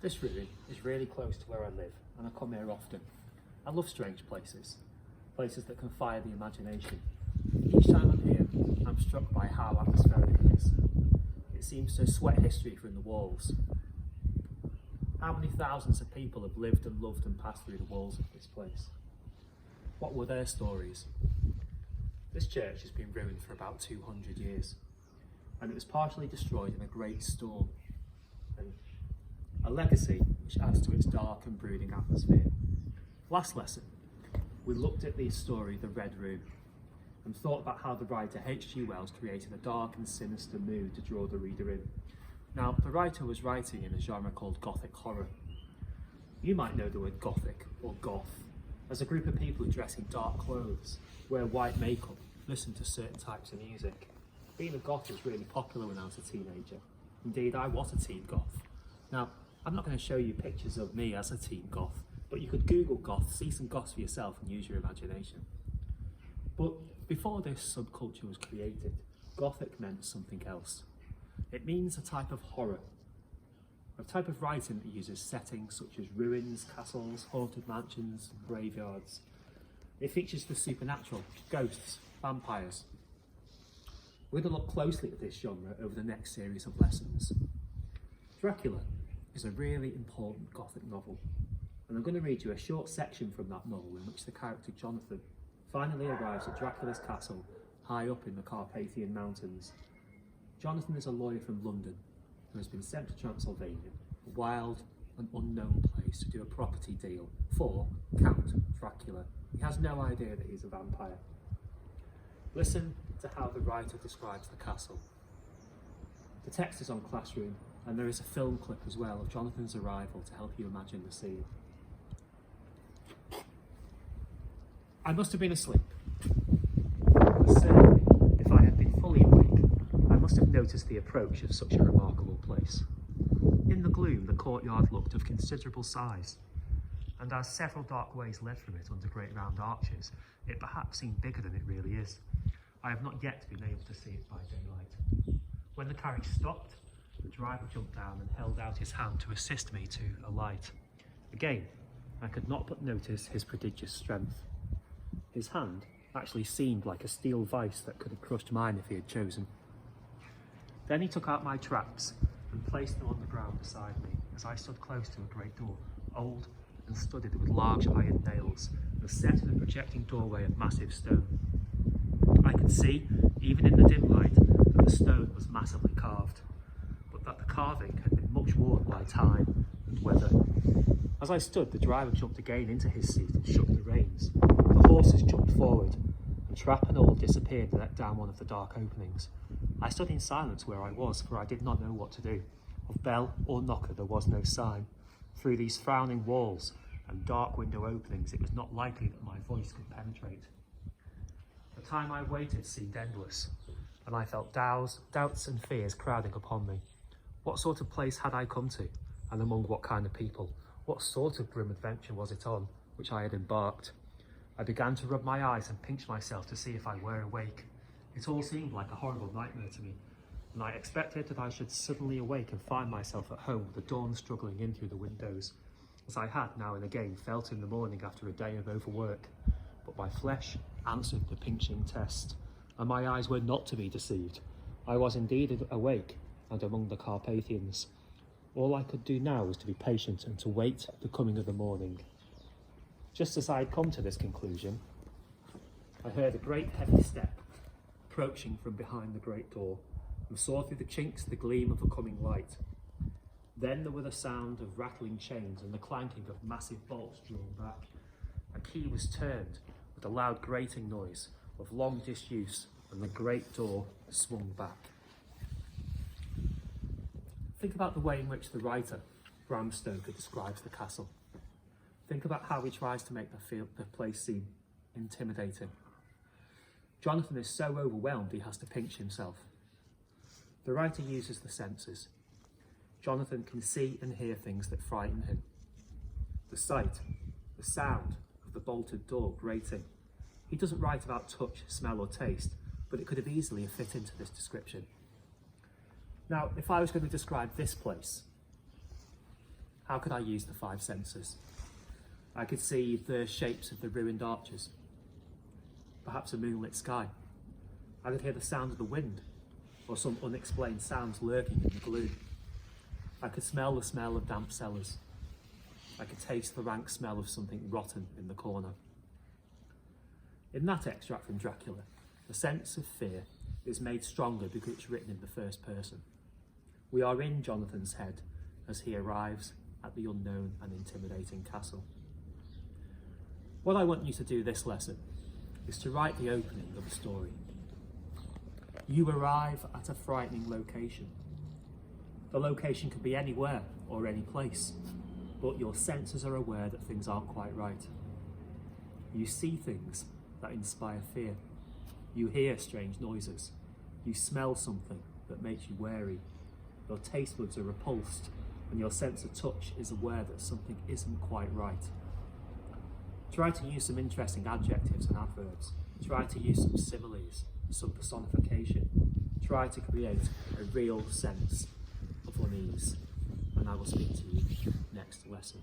This ruin is really close to where I live and I come here often. I love strange places, places that can fire the imagination. Each time I'm here, I'm struck by how atmospheric it is. It seems to sweat history from the walls. How many thousands of people have lived and loved and passed through the walls of this place? What were their stories? This church has been ruined for about 200 years, and it was partially destroyed in a great storm. And a legacy which adds to its dark and brooding atmosphere. Last lesson, we looked at the story The Red Room and thought about how the writer H.G. Wells created a dark and sinister mood to draw the reader in. Now, the writer was writing in a genre called Gothic horror. You might know the word Gothic or goth as a group of people who dress in dark clothes, wear white makeup, listen to certain types of music. Being a goth was really popular when I was a teenager. Indeed, I was a teen goth. Now, I'm not going to show you pictures of me as a teen goth, but you could Google goth, see some goths for yourself and use your imagination. But before this subculture was created, Gothic meant something else. It means a type of horror, a type of writing that uses settings such as ruins, castles, haunted mansions, and graveyards. It features the supernatural, ghosts, vampires. We're going to look closely at this genre over the next series of lessons. Dracula is a really important Gothic novel, and I'm going to read you a short section from that novel in which the character Jonathan finally arrives at Dracula's castle high up in the Carpathian Mountains. Jonathan is a lawyer from London who has been sent to Transylvania, a wild and unknown place, to do a property deal for Count Dracula. He has no idea that he's a vampire. Listen to how the writer describes the castle. The text is on Classroom, and there is a film clip as well of Jonathan's arrival to help you imagine the scene. I must have been asleep. But certainly, if I had been fully awake, I must have noticed the approach of such a remarkable place. In the gloom, the courtyard looked of considerable size, and as several dark ways led from it under great round arches, it perhaps seemed bigger than it really is. I have not yet been able to see it by daylight. When the carriage stopped, the driver jumped down and held out his hand to assist me to alight. Again, I could not but notice his prodigious strength. His hand actually seemed like a steel vice that could have crushed mine if he had chosen. Then he took out my traps and placed them on the ground beside me as I stood close to a great door, old and studded with large iron nails, and set in a projecting doorway of massive stone. I could see, even in the dim light, that the stone was massively carved, but that the carving had been much worn by time and weather. As I stood, the driver jumped again into his seat and shook the reins. The horses jumped forward, and trap and all disappeared down one of the dark openings. I stood in silence where I was, for I did not know what to do. Of bell or knocker there was no sign. Through these frowning walls and dark window openings, it was not likely that my voice could penetrate. The time I waited seemed endless, and I felt doubts and fears crowding upon me. What sort of place had I come to, and among what kind of people? What sort of grim adventure was it on which I had embarked? I began to rub my eyes and pinch myself to see if I were awake. It all seemed like a horrible nightmare to me, and I expected that I should suddenly awake and find myself at home with the dawn struggling in through the windows, as I had now and again felt in the morning after a day of overwork. But my flesh answered the pinching test, and my eyes were not to be deceived. I was indeed awake and among the Carpathians. All I could do now was to be patient and to wait the coming of the morning. Just as I had come to this conclusion, I heard a great heavy step approaching from behind the great door, and saw through the chinks the gleam of a coming light. Then there were the sound of rattling chains and the clanking of massive bolts drawn back. A key was turned with a loud grating noise of long disuse, and the great door swung back. Think about the way in which the writer, Bram Stoker, describes the castle. Think about how he tries to make the place seem intimidating. Jonathan is so overwhelmed he has to pinch himself. The writer uses the senses. Jonathan can see and hear things that frighten him. The sight, the sound of the bolted door grating. He doesn't write about touch, smell or taste, but it could have easily fit into this description. Now, if I was going to describe this place, How could I use the five senses? I could see the shapes of the ruined arches, perhaps a moonlit sky. I could hear the sound of the wind, or some unexplained sounds lurking in the gloom. I could smell the smell of damp cellars. I could taste the rank smell of something rotten in the corner. In that extract from Dracula, the sense of fear is made stronger because it's written in the first person. We are in Jonathan's head as he arrives at the unknown and intimidating castle. What I want you to do this lesson is to write the opening of a story. You arrive at a frightening location. The location could be anywhere or any place, but your senses are aware that things aren't quite right. You see things that inspire fear. You hear strange noises. You smell something that makes you wary. Your taste buds are repulsed, and your sense of touch is aware that something isn't quite right. Try to use some interesting adjectives and adverbs. Try to use some similes, some personification. Try to create a real sense of unease. And I will speak to you next lesson.